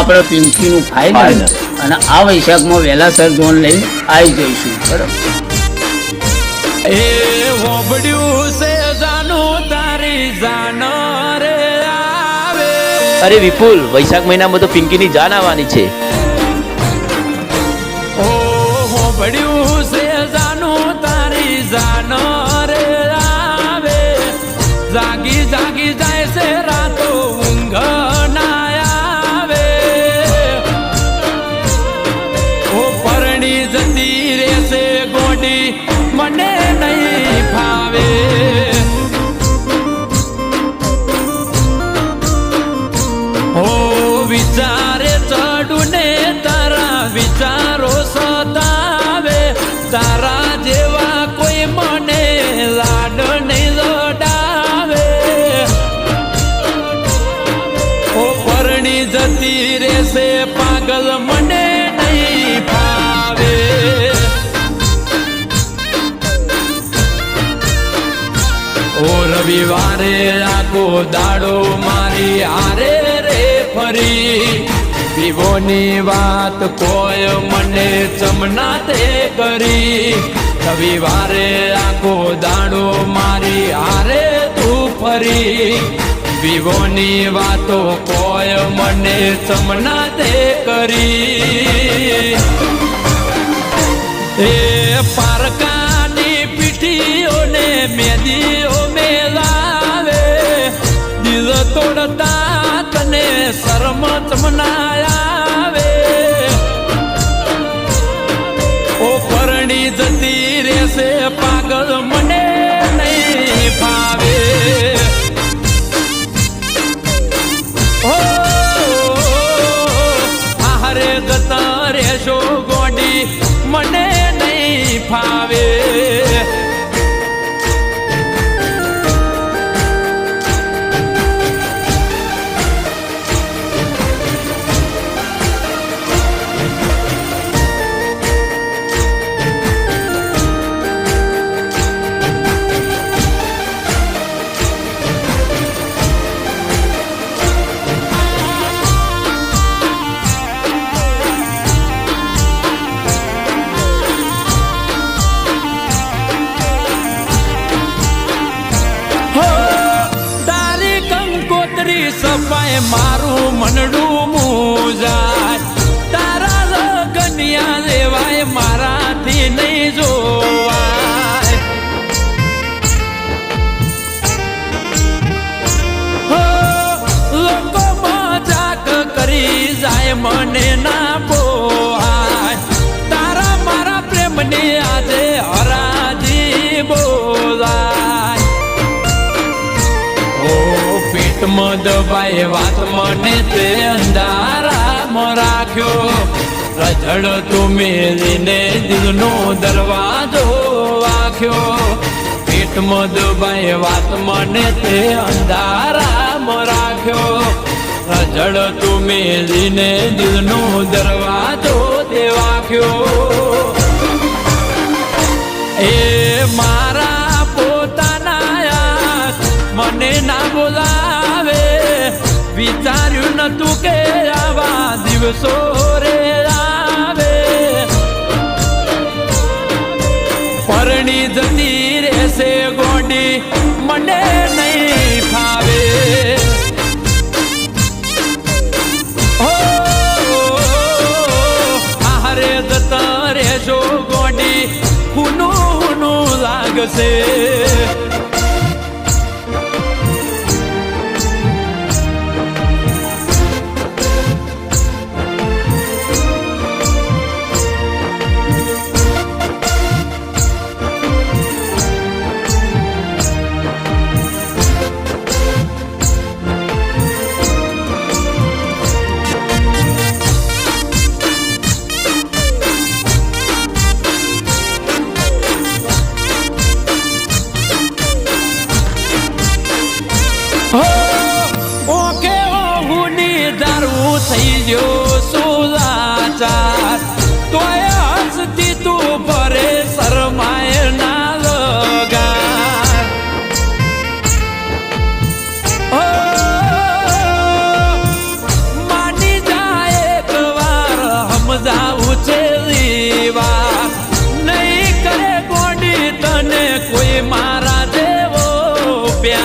આપણે પિંકીનું ફાઇનલ અને આ વૈશાખમાં વહેલાસર જોન લઈને આવી જઈશું. બરાબર. એ હોબડ્યું છે જાનું તારી જાન રે આવે. અરે વિપુલ, વૈશાખ મહિનામાં તો પિંકીની જાન આવવાની છે. ઓ હોબડ્યું છે જાનું તારી જાન રે આવે. જાગી જાગી જાય છે રાતો ઊંઘ ના આવે. ઓ પરણી જતી રહેશે ગોડી મને નહીં ફાવે. ઓ વિચારે ચડું ને તારા વિચારો સતાવે. તારા જેવા કોઈ મને લાડ નહીં લડાવે. ઓ પરણી જતી રહેશે પાગલ મને નહીં ફાવે. ઓ રવિવારે આખો દાડો મારી હારે રે ફરી. વિવોની વાત કોઈ મને ચમના તે કરી. રવિવારે આખો દાડો મારી હારે તું ફરી. વિવોની વાતો કોઈ મને ચમના તે કરી. એ પારકાની પીઠીઓને મેદીઓ મેલાવે. દિલ તોડતા તને શરમ ચમના આવે. ઓ પરણી જતી રહેશે પાગલ મને નહીં ફાવે. ઓ આહારે જતા રહેશો ગોડી મને નહીં ફાવે. સપાય મારું મનડું મૂજાય. તારા લગનિયા લેવાય મારાથી નહીં જોવાય. લોકો મજાક કરી જાય મને ના પોહાય. તારા મારા પ્રેમની આજે હરાજી બોલાય. પેટમાં દબાય વાત મને તે અંધારામાં રાખ્યો. રજડ તું મેલીને દિલનો દરવાજો વાખ્યો. પેટમાં દબાય વાત મને તે અંધારામાં રાખ્યો. રજડ તું મેલીને દિલનો દરવાજો તે વાખ્યો. એ મારા પોતાના મને ના બોલાવે. વિચાર્યું નતું કે આવા દિવસો રે આવે. પરણી જતી રહેશે ગોડી મને નહીં ફાવે. હો આહારે જતા રહેશો ગોડી હુનું હુનું લાગશે.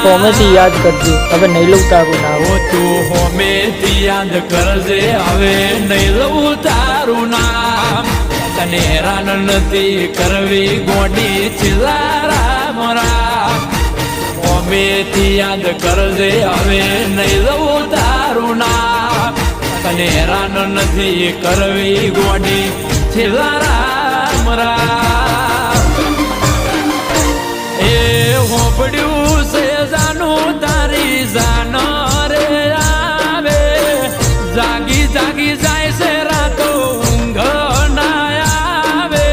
હોમેથી યાદ કરજે, હવે નહીં લઉં તારું નામ. ઓ તું હોમેથી યાદ કરજે, હવે નહીં લઉં તારું નામ. તને હેરાન નથી કરવી ગોડી છેલ્લા રામ રામ. હોમેથી યાદ કરજે, હવે નહીં લઉં તારું નામ. તને હેરાન નથી કરવી ગોડી છેલ્લા રામ રામ. એ હોપડ્યું છે જાનું તારી જાન રે આવે, જાગી જાગી જાય છે રાતો ઊંઘ ના આવે.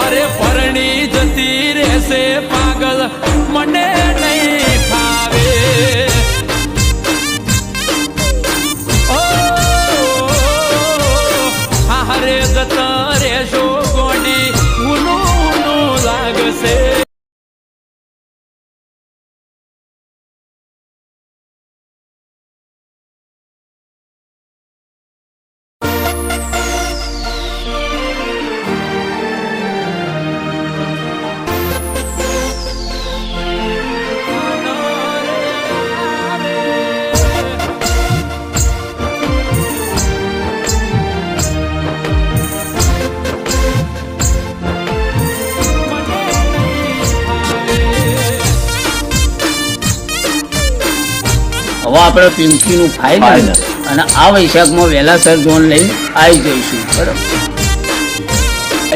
અરે પરણી જતી રહેશે પાગલ મને નહીં ફાવે. હારે જતા રહેશો ગોડી ઊનું લાગશે. હવે આપણે પિંકીનું ફાઇનલ અને આ વૈશાખમાં વહેલાસર ઝોન લઈને આવી જઈશું. બરાબર.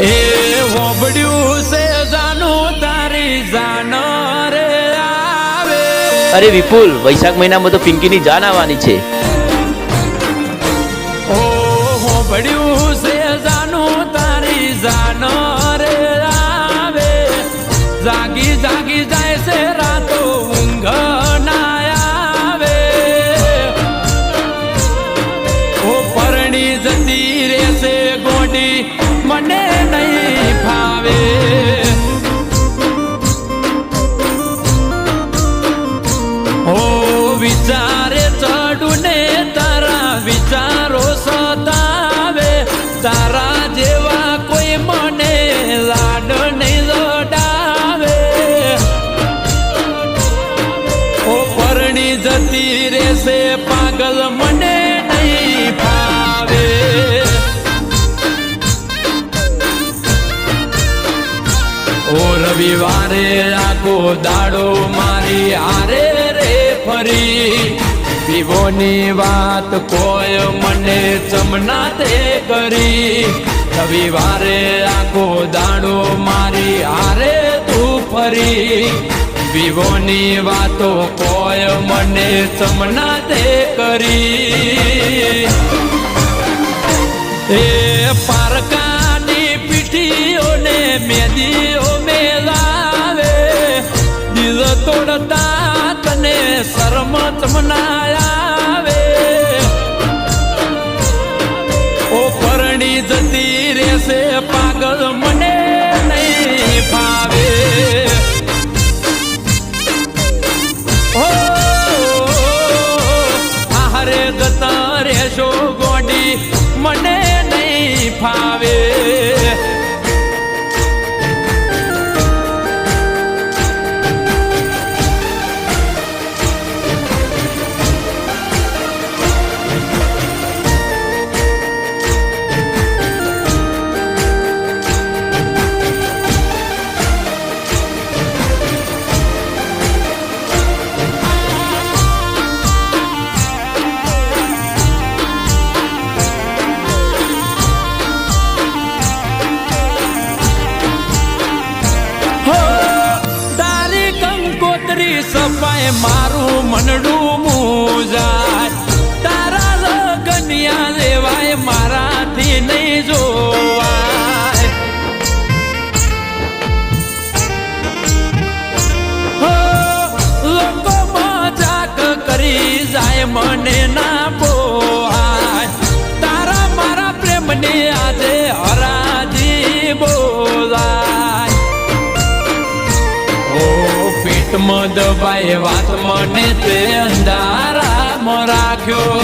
એ હોબડ્યું છે જાનું તારી જાન રે આવે. અરે વિપુલ, વૈશાખ મહિનામાં તો પિંકીની જાન આવવાની છે. ઓ હોબડ્યું છે જાનું તારી જાન રે આવે, જાગી જાગી જાય છે રાતો ઊંઘ ના આવે. ઓ પરણી જતી રહેશે ગોડી મને નહીં ફાવે. ઓ વિચારે ચડું ને તારા વિચારો સતાવે, તારા જેવા કોઈ મને લાડ નહીં લડાવે. ઓ પરણી જતી રહેશે પાગલ મને નહીં ફાવે. ઓ રવિવારે આખો દાડો મારી હારે રે ફરી, વિવોની વાત કોઈ મને ચમના તે કરી. રવિવારે આખો દાડો મારી હારે તું ફરી, વિવોની વાતો કોઈ મને ચમના તે કરી. એ પારકાની પીઠીઓને મેદીઓ મેલાવે, દિલ તોડતા તને શરમ ચમના આવે. ઓ પરણી જતી રહેશે પાગલ મને નહીં ફાવે. ઓ હારે જતા રહેશો ગોડી મને નહીં ફાવે. સપાય મારું મનડું મૂજાય, તારા લગનિયા લેવાય મારાથી નહીં જોવાય. લોકો મજાક કરી જાય મને ના પોહાય, તારા મારા પ્રેમની આજે હરાજી બોલાય. પેટમાં દબાય વાત મને તે અંધારામાં રાખ્યો,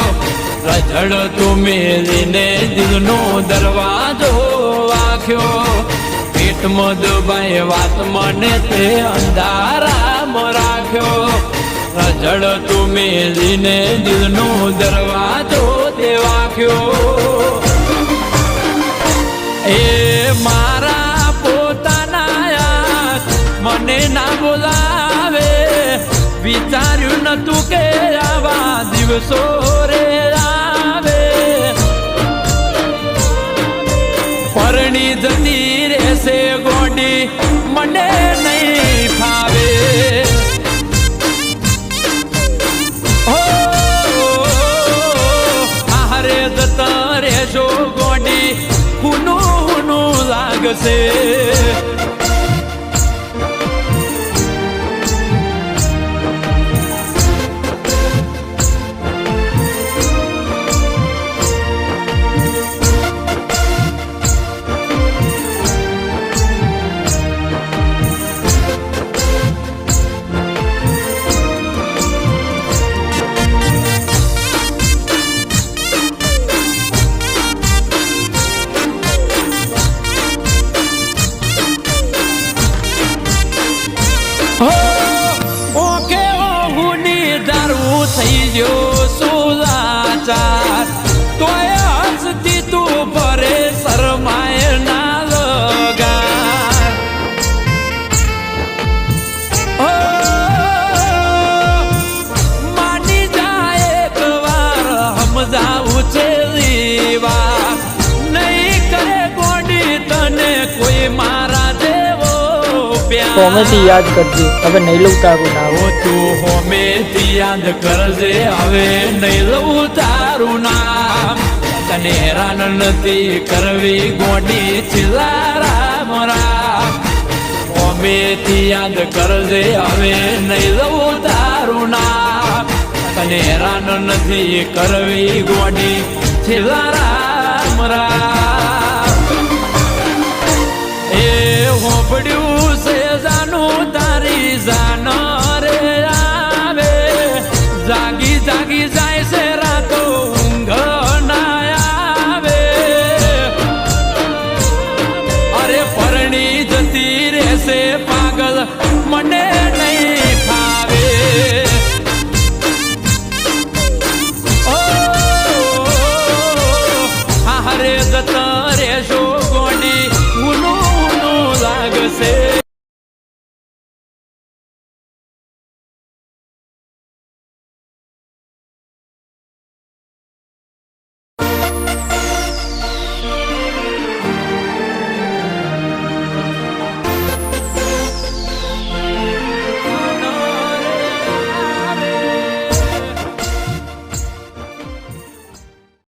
રઝળ તું મેલીને દિલનો દરવાજો વાખ્યો. પેટમાં દબાય વાત મને તે અંધારામાં રાખ્યો રઝળતું મેલીને દિલનો દરવાજો તે વાગ્યો એ મારા પોતાના મને ના બોલાવે વિચાર્યું નતું કે આવા દિવસો રે આવે પરણી જતી રહેશે ગોડી મને નહીં ફાવે આહારે જતા રહેશો ગોડી હુનું લાગશે ઓકે ઓહુની દારૂ થઈ ગયો સુલાચાર તોય હસતી તું ભરે શરમાય ના લગાર માની જાય એક વાર સમજાવું છે વાર નહીં કરે ગોડી તને કોઈ મારા જેવો હોમેથી યાદ કરજે હવે નહીં લઉં તારું નામ ઓ તું હોમેથી યાદ કરજે હવે નહીં લઉં તારું નામ તને હેરાન નથી કરવી ગોડી છેલ્લા રામ રામ હોમેથી યાદ કરજે હવે નહીં લઉં તારું નામ તને હેરાન નથી કરવી ગોડી છેલ્લા રામ રામ એ હોપડ્યું છે જાનું તારી જાન રે આવે જાગી જાગી જાય છે રાતો ઊંઘ ના આવે અરે પરણી જતી રહેશે પાગલ મને